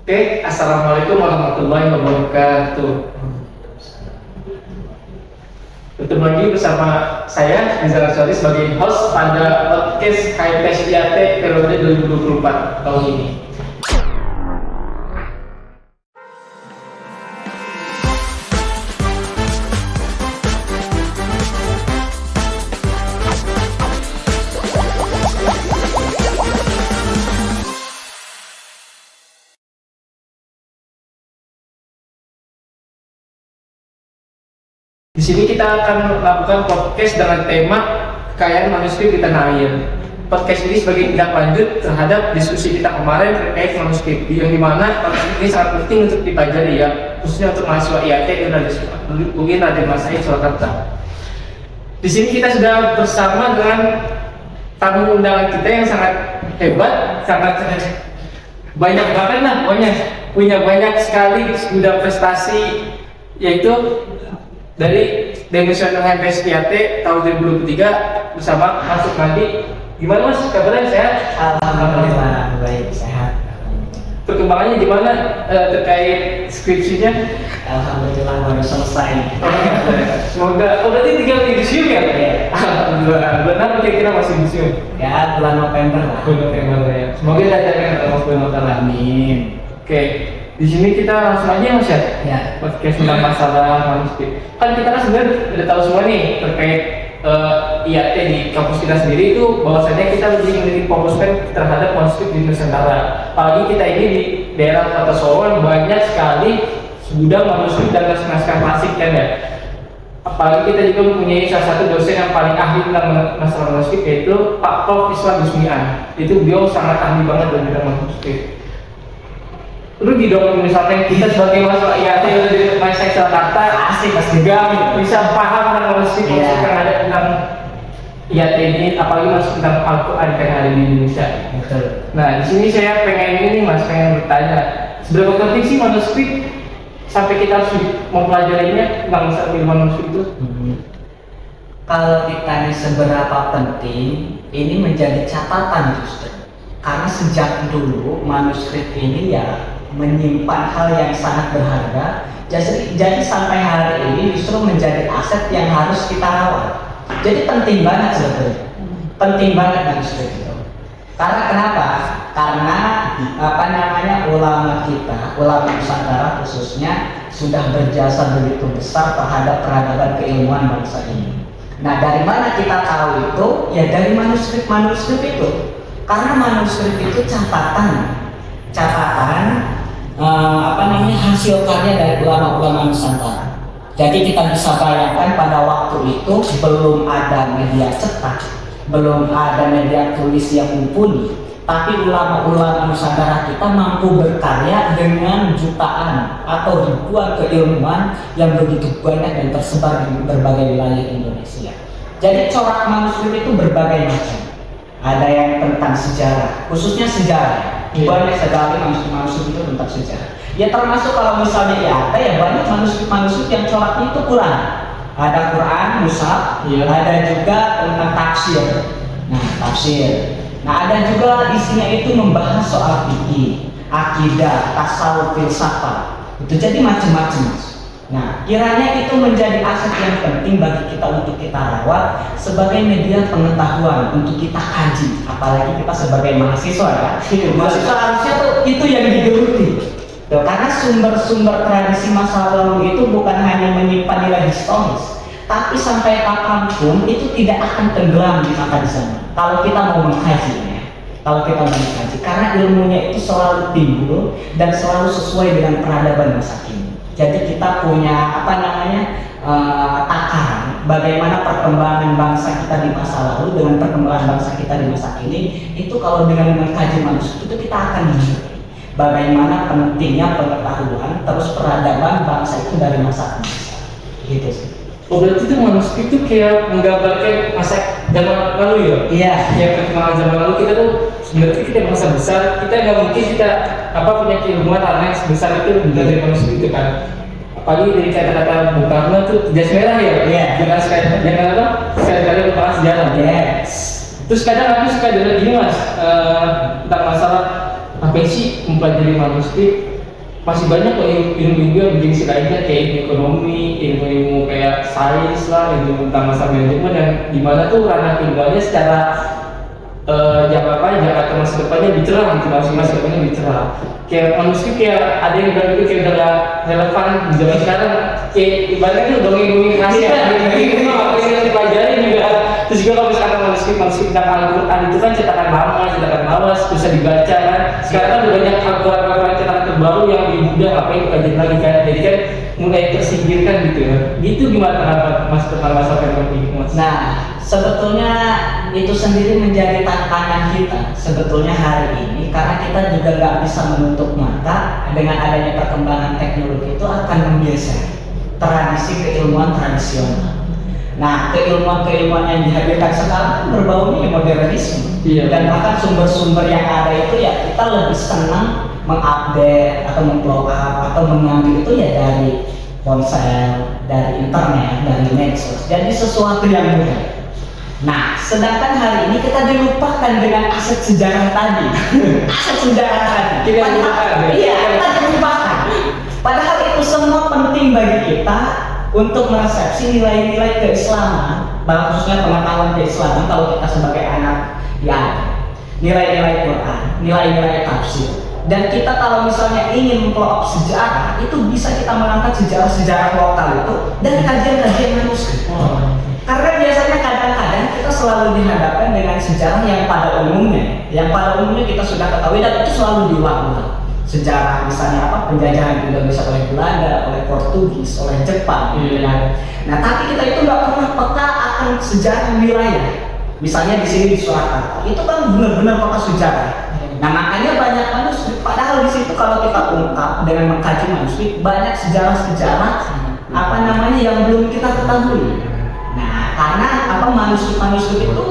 Oke, assalamualaikum warahmatullahi wabarakatuh. Ketemu lagi bersama saya Rizal Asyari sebagai host pada podcast HIPS IAT periode 2024 tahun ini. Di sini kita akan melakukan podcast dengan tema kekayaan manuskrip di tanah air. Podcast ini sebagai tindak lanjut terhadap diskusi kita kemarin terkait manuskrip, yang dimana manuskrip ini sangat penting untuk dipelajari ya, khususnya untuk mahasiswa IAT UIN Raden Mas Said Surakarta. Di sini kita sudah bersama dengan tamu undangan kita yang sangat hebat, sangat banyak banget lah, pokoknya punya banyak sekali sudah prestasi, yaitu dari Demonstrator HIPS IAT tahun 2023 bersama Mas Sukmadi. Gimana Mas, kabarnya sehat? Alhamdulillah, baik, sehat. Perkembangannya gimana terkait skripsinya? Alhamdulillah baru selesai. Semoga, berarti tinggal di museum ya? Alhamdulillah, benar kira-kira masih museum? Ya, bulan November lah. Bulan November ya. Semoga dilancarkan sama bulan November. Amin. Oke, di sini kita langsung aja Mas ya, podcast tentang masalah manuskrip. Kan kita kan sebenarnya udah tahu semua nih terkait IAT di kampus kita sendiri itu bahwasanya kita lebih memiliki fokuskan terhadap manuskrip di Nusantara. Apalagi kita ini di daerah Kota Solo banyak sekali gudang manuskrip dan naskah klasik kan ya. Apalagi kita juga mempunyai salah satu dosen yang paling ahli tentang masalah manuskrip, yaitu Pak Prof. Iswan Gusmian. Itu beliau sangat ahli banget dalam bidang manuskrip. Rugi dong misalnya kita sebagai mahasiswa IAT di Mas Said Surakarta Asik juga bisa paham tentang manuskrip yang ada tentang IAT ini, apalagi masuk tentang Al-Quran yang ada di Indonesia. Betul. Nah, di sini saya pengen bertanya, seberapa penting sih manuskrip sampai kita harus mempelajarinya tentang masalah ilmu manuskrip itu? Kalau ditanya seberapa penting, ini menjadi catatan justru. Karena sejak dulu manuskrip ini ya menyimpan hal yang sangat berharga. Jadi sampai hari ini justru menjadi aset yang harus kita rawat. Jadi penting banget sebetulnya. Penting banget manuskrip itu. Karena kenapa? Karena ulama kita, ulama Nusantara khususnya sudah berjasa begitu besar terhadap peradaban keilmuan bangsa ini. Nah, dari mana kita tahu itu? Ya dari manuskrip itu. Karena manuskrip itu catatan hasil karya dari ulama-ulama Nusantara. Jadi kita bisa bayangkan pada waktu itu belum ada media cetak, belum ada media tulis yang mumpuni, tapi ulama-ulama Nusantara kita mampu berkarya dengan jutaan atau ribuan keilmuan yang begitu banyak dan tersebar di berbagai wilayah Indonesia. Jadi corak manuskrip itu berbagai macam. Ada yang tentang sejarah, khususnya sejarah. Banyak sekali manuskrip itu tentang sejarah. Ya termasuk kalau misalnya IAT ya banyak manuskrip yang coraknya itu Quran. Ada Quran, mushaf, ada juga tentang tafsir. Nah, tafsir. Nah, ada juga isinya itu membahas soal fikih, akidah, tasawuf, filsafat. Itu jadi macam-macam, Mas. Nah, kiranya itu menjadi aset yang penting bagi kita untuk kita rawat sebagai media pengetahuan untuk kita kaji, apalagi kita sebagai mahasiswa ya. Mahasiswa harusnya tuh itu yang digeluti. Karena sumber-sumber tradisi masa lalu itu bukan hanya menyimpan nilai historis, tapi sampai kapanpun itu tidak akan tenggelam di masa di sana. Kalau kita mau mengkajinya, karena ilmunya itu selalu timbul dan selalu sesuai dengan peradaban masa kini. Jadi kita punya takaran bagaimana perkembangan bangsa kita di masa lalu dengan perkembangan bangsa kita di masa kini. Itu kalau dengan mengkaji manuskrip itu kita akan mengerti bagaimana pentingnya pengetahuan terus peradaban bangsa itu dari masa ke masa. Gitu sih. Oh, berarti itu manuskrip itu kayak menggambarkan masa zaman lalu ya? Iya. Ya, perkembangan zaman lalu kita tuh sebenarnya kita masa besar, kita nggak mungkin kita punya keilmuan hal yang sebesar itu dari manuskrip itu kan. Apalagi dari kata-kata Bung Karno tuh jas merah ya? Iya. Sekali-kali lupakan sejarah. Yes. Terus kadang aku suka dengar gini Mas, tentang masalah apa sih mempelajari manuskrip masih banyak kok ilmu-ilmu yang bergengsi lainnya kayak ilmu ekonomi, ilmu-ilmu kayak sains lah, ilmu tentang masa manajemen dan dimana tuh ranah keilmuannya secara jangka masa depannya lebih cerah gitu, masa depannya lebih cerah. Kayak manusia kayak ada yang bilang itu kayak udah gak relevan di zaman sekarang, kayak ibaratnya tuh dongeng-dongeng rahasia gitu apa yang dipelajari juga. Terus juga kalau misalkan manuskrip tentang Al-Quran itu kan cetakan lawas bisa dibaca kan. Sekarang kan udah banyak Al-Quran cetakan terbaru yang lebih mudah, apa yang dikajian lagi kan, jadi kan mulai tersingkirkan gitu ya. Gitu gimana mas tentang masa pandemi mas? Nah, sebetulnya itu sendiri menjadi tantangan kita sebetulnya hari ini, karena kita juga nggak bisa menutup mata dengan adanya perkembangan teknologi itu akan menggeser tradisi keilmuan tradisional. Nah, keilmuan yang dihadirkan sekarang berbaunya modernisme. Iya. Dan bahkan sumber-sumber yang ada itu ya kita lebih senang mengupdate atau memblow up atau mengambil itu ya dari ponsel, dari internet, dari medsos. Jadi sesuatu yang mudah. Nah, sedangkan hari ini kita dilupakan dengan aset sejarah tadi. Aset sejarah tadi. Iya, kita dilupakan. Padahal itu semua penting bagi kita untuk meresepsi nilai-nilai keislaman, khususnya pengetahuan keislaman kalau kita sebagai anak ya, nilai-nilai Quran, nilai-nilai tafsir. Dan kita kalau misalnya ingin mempelajari sejarah, itu bisa kita mengangkat sejarah-sejarah lokal itu dari kajian-kajian manuskrip. Karena biasanya kadang-kadang kita selalu dihadapkan dengan sejarah yang pada umumnya kita sudah ketahui dan itu selalu diulang-ulang. Sejarah misalnya apa, penjajahan Indonesia oleh Belanda, oleh Portugis, oleh Jepang. Nah, tapi kita itu nggak pernah peka akan sejarah wilayah. Misalnya di sini di Surakarta, itu kan benar-benar kota sejarah. Nah, makanya banyak manuskrip. Padahal di situ kalau kita ungkap dengan mengkaji manuskrip, banyak sejarah-sejarah yang belum kita ketahui. Nah, karena manuskrip itu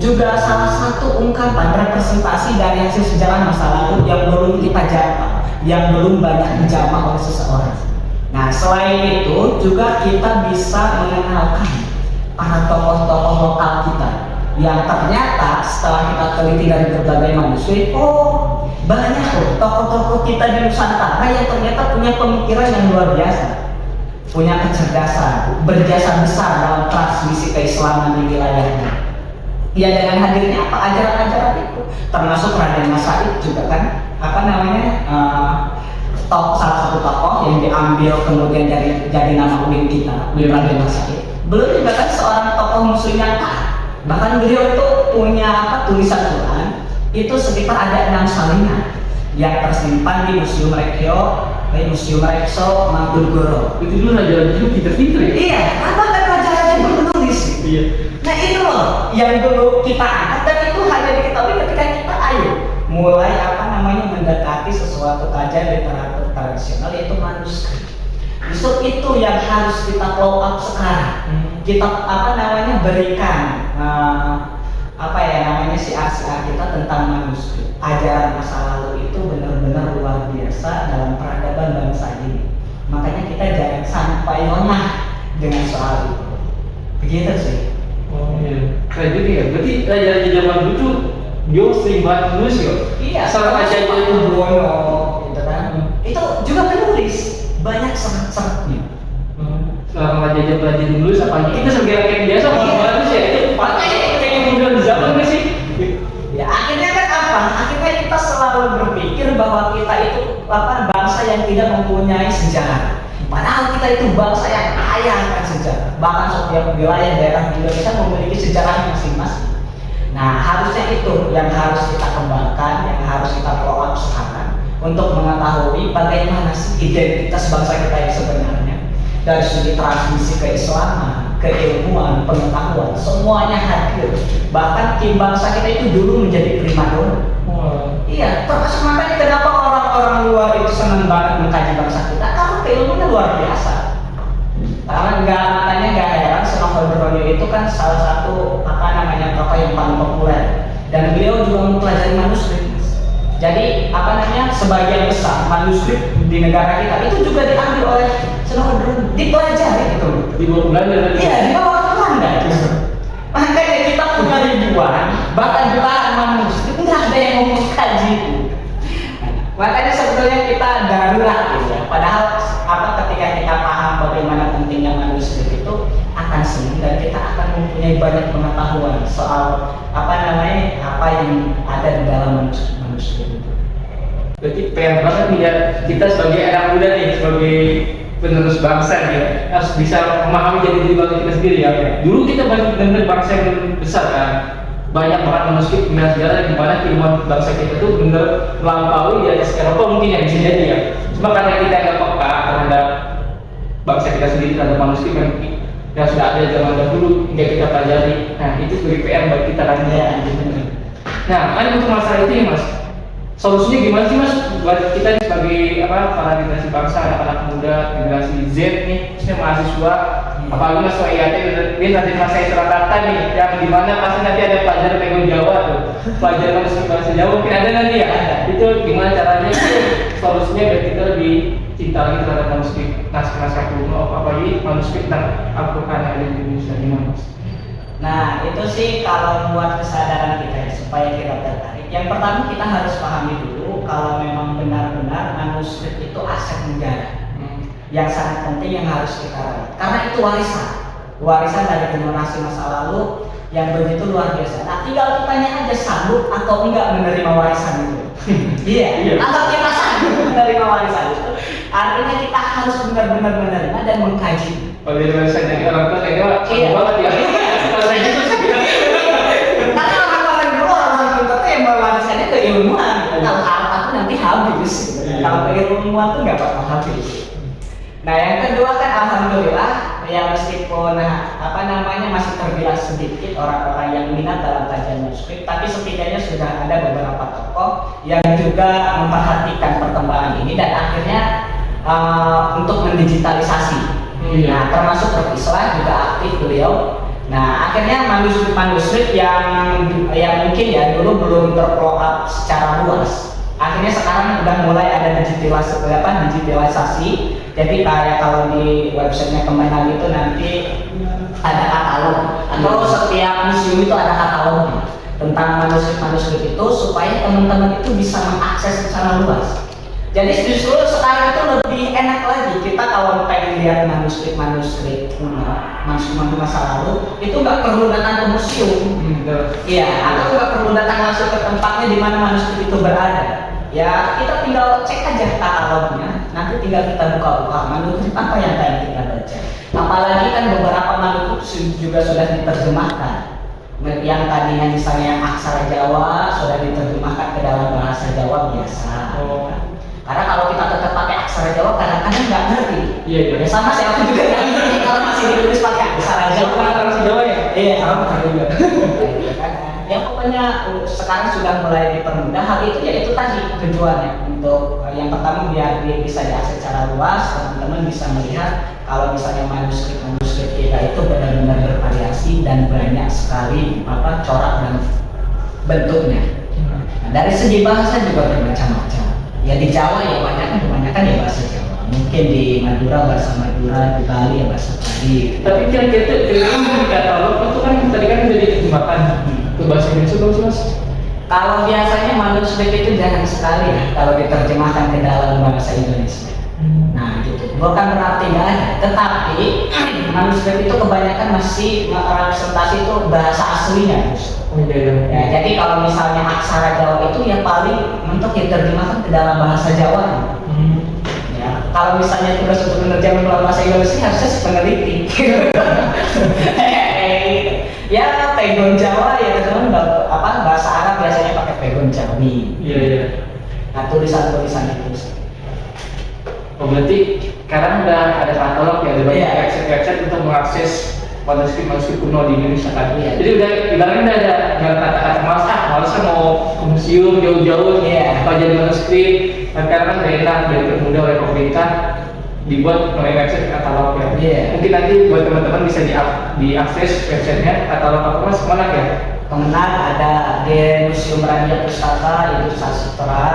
juga salah satu ungkapan representasi dari hasil sejarah masa lalu yang belum kita jangkau, yang belum banyak dijamah oleh seseorang. Nah, selain itu juga kita bisa mengenalkan para tokoh-tokoh lokal kita yang ternyata setelah kita teliti dari berbagai manuskrip, banyak loh tokoh-tokoh kita di Nusantara yang ternyata punya pemikiran yang luar biasa, punya kecerdasan, berjasa besar dalam transmisi keislaman di wilayahnya. Ya, dengan hadirnya ajaran-ajaran itu, termasuk Raden Mas Said juga kan, salah satu tokoh yang diambil kemudian jadi nama UIN kita, Raden Mas Said. Beliau juga kan seorang tokoh muslim yang taat. Bahkan beliau itu punya tulisan Quran itu sekitar ada 6 salinan yang tersimpan di Museum Rekso Mangkunegoro. Itu dulu raja-raja itu pinter-pinter ya? Iya, bahkan raja-raja pun menulis. Iya. Nah, itu loh yang dulu kita angkat, dan itu hanya diketahui ketika kita mulai mendekati sesuatu kajian literatur tradisional, yaitu manuskrip. Justru itu yang harus kita follow up sekarang. Kita berikan siar-siar kita tentang manuskrip. Ajaran masa lalu itu benar-benar luar biasa dalam peradaban bangsa ini. Makanya kita jangan sampai lengah dengan soal itu. Begitu sih. Oh iya, kayak gitu ya. Berarti raja-raja zaman dulu tuh dia sering banget nulis ya? Iya. Salah raja itu Buwono, gitu kan. Itu juga penulis, banyak serat-seratnya. Sekarang raja-raja nulis apa? Kita sebagai rakyat biasa mau bagus ya? Itu pakai kayak modern zaman nggak sih? Ya, akhirnya kan akhirnya kita selalu berpikir bahwa kita itu bangsa yang tidak mempunyai sejarah. Padahal kita itu bangsa yang kaya akan sejarah. Bahkan setiap wilayah daerah di Indonesia memiliki sejarah masing-masing. Nah, harusnya itu yang harus kita kembangkan, yang harus kita follow up sekarang untuk mengetahui bagaimana sih identitas bangsa kita yang sebenarnya. Dari segi transmisi keislaman, keilmuan, pengetahuan, semuanya hadir. Bahkan bangsa kita itu dulu menjadi primadona. Iya, termasuk makanya kenapa orang-orang luar itu senang banget mengkaji bangsa kita, karena keilmuannya luar biasa. Makanya nggak heran Sunan Kudus itu kan salah satu tokoh yang paling populer, dan beliau juga mempelajari manuskrip. Jadi sebagian besar manuskrip di negara kita itu juga diambil oleh Sunan Kudus, dipelajari gitu. Di bawah Belanda. Iya, di bawah Belanda. Makanya kita punya ribuan, bahkan jutaan manuskrip, nggak ada yang mau mengkaji. Makanya sebetulnya kita darurat ketika kita paham bagaimana pentingnya manuskrip itu akan senang dan kita akan mempunyai banyak pengetahuan soal apa yang ada di dalam manuskrip itu. Berarti PR banget nih ya, kita sebagai anak muda nih, sebagai penerus bangsa ya, harus bisa memahami jadi diri bangsa kita sendiri ya. Dulu kita benar-benar bangsa yang besar kan, banyak banget manuskrip pembelajaran sejarah di mana keilmuan bangsa kita tuh benar melampaui di atas Eropa mungkin ya, bisa jadi ya. Cuma karena kita nggak peka terhadap bangsa kita sendiri, terhadap manuskrip yang sudah ada zaman dahulu hingga kita pelajari. Nah itu sebagai PR buat kita kan ya. Nah kan untuk masalah itu ya Mas, solusinya gimana sih Mas buat kita nih sebagai para generasi bangsa, anak-anak muda, generasi Z nih, khususnya mahasiswa, apalagi Mas IAT dia nanti masa Surakarta nih, yang dimana pasti nanti ada pelajaran Pegon Jawa tuh, pelajaran manuskrip bahasa Jawa mungkin ada nanti ya. Itu gimana caranya solusinya biar kita lebih cinta lagi terhadap manuskrip naskah-naskah kuno, apalagi manuskrip tentang Al-Quran yang ada di Indonesia ini Mas. Nah itu sih kalau buat kesadaran kita ya, supaya kita tertarik. Yang pertama kita harus pahami dulu kalau memang benar-benar manuskrip itu aset negara yang sangat penting yang harus kita rawat. Karena itu warisan dari generasi masa lalu yang begitu luar biasa. Nah tinggal kitanya aja sanggup atau enggak menerima warisan itu. Iya. Atau kita sanggup menerima warisan itu, artinya kita harus benar-benar menerima dan mengkaji. Kalau dari warisan dari orang tua kayaknya banget ya. Karena orang-orang dulu orang pintar tuh yang mewarisannya keilmuan. Kalau harta tuh nanti habis. Kalau keilmuan tuh nggak bakal habis. Nah yang kedua kan alhamdulillah ya meskipun masih terbilang sedikit orang-orang yang minat dalam kajian manuskrip, tapi setidaknya sudah ada beberapa tokoh yang juga memperhatikan perkembangan ini dan akhirnya untuk mendigitalisasi. Nah termasuk Prof. Islah juga aktif beliau. Nah akhirnya manuskrip yang mungkin ya dulu belum terfollow up secara luas, akhirnya sekarang udah mulai ada digitalisasi. Jadi kayak kalau di websitenya Kemenag itu nanti ada katalog, atau setiap museum itu ada katalog tentang manuskrip itu supaya teman-teman itu bisa mengakses secara luas. Jadi justru sekarang itu lebih enak lagi kita kalau pengen lihat manuskrip kuno, manuskrip masa lalu itu nggak perlu datang ke museum, iya, atau nggak perlu datang langsung ke tempatnya di mana manuskrip itu berada. Ya kita tinggal cek aja katalognya, nanti tinggal kita buka manuskrip apa yang pengen kita baca. Apalagi kan beberapa manuskrip juga sudah diterjemahkan. Yang tadinya misalnya aksara Jawa sudah diterjemahkan ke dalam bahasa Jawa biasa. Karena kalau kita tetap pakai aksara Jawa kadang-kadang nggak ngerti. Iya. Ya sama sih aku juga nggak ngerti kalau masih ditulis pakai aksara Jawa. Aksara Jawa ya? Iya. Sama juga. Ya pokoknya sekarang sudah mulai dipermudah. Hal itu ya itu tadi tujuannya untuk yang pertama biar dia bisa diakses secara luas, teman-teman bisa melihat kalau misalnya manuskrip kita itu benar-benar bervariasi dan banyak sekali corak dan bentuknya. Nah, dari segi bahasa juga bermacam-macam. Ya di Jawa ya kebanyakan ya bahasa Jawa. Mungkin di Madura bahasa Madura, di Bali ya bahasa Bali. Tapi kira-kira di katalog itu kan tadi kan udah diterjemahkan ke bahasa Indonesia belum sih Mas? Kalau biasanya manuskrip itu jarang sekali ya kalau diterjemahkan ke dalam bahasa Indonesia. Nah gitu. Bukan berarti nggak ada, tetapi manuskrip itu kebanyakan masih representasi itu bahasa aslinya. Ya, jadi kalau misalnya aksara Jawa itu ya paling untuk diterjemahkan ke dalam bahasa Jawa. Ya, kalau misalnya tugas untuk menerjemahkan dalam bahasa Indonesia harusnya si peneliti. Ya Pegon Jawa ya teman bahasa Arab biasanya pakai Pegon Jawi. Iya. Nah tulisan itu. Oh berarti sekarang udah ada katalog ya, ada banyak website untuk mengakses manuskrip kuno di Indonesia kan. Iya. Jadi udah ibaratnya udah ada kata-kata males kan mau ke museum jauh-jauh pelajari manuskrip. Nah, sekarang kan udah enak, udah dipermudah oleh pemerintah dibuat melalui website katalog ya. Mungkin nanti buat teman-teman bisa diakses websitenya katalog apa Mas mana ya? Kemenang ada di Museum Radia Pustaka itu sastra,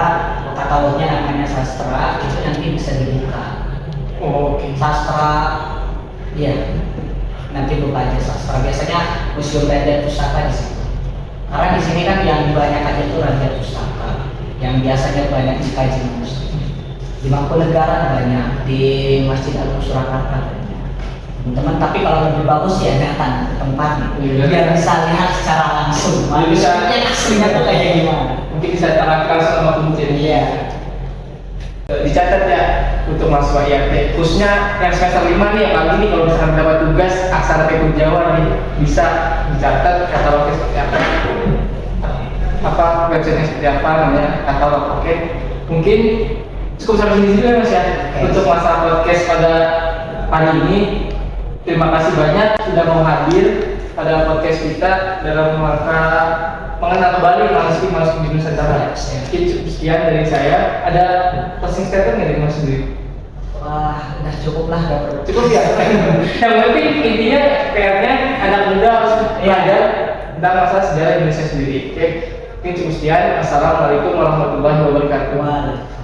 katalognya namanya sastra, itu nanti bisa dibuka. Oke. Sastra, iya. Nanti buka aja sastra. Biasanya Museum Radia Pustaka di situ. Karena di sini kan yang banyak aja itu Radia Pustaka, yang biasanya banyak dikaji manuskrip. di Mangkunegaran banyak, di Masjid Agung Surakarta banyak. Teman-teman, tapi kalau lebih bagus ya datang ke tempatnya, Iya. biar bisa lihat secara langsung. Biar bisa- Manuskripnya aslinya tuh kayak gimana? Mungkin bisa tanamkan sama kemudian. Iya. Dicatat ya untuk mahasiswa IAT, khususnya yang semester 5 nih, apalagi nih kalau misalkan dapat tugas aksara Tekun Jawa nih, bisa dicatat katalognya seperti apa websitenya seperti apa namanya katalog. Oke, mungkin cukup sampai sini dulu ya Mas ya untuk masalah podcast pada hari ini. Terima kasih banyak sudah mau hadir pada podcast kita dalam rangka mengenal kembali manuskrip di Nusantara. Mungkin cukup sekian dari saya. Ada closing statement nggak dari Mas sendiri? Wah, udah cukup lah. Cukup ya. Yang penting intinya PR-nya anak muda harus belajar tentang masalah sejarah Indonesia sendiri. Oke, mungkin cukup sekian. Assalamualaikum warahmatullahi wabarakatuh. Wah.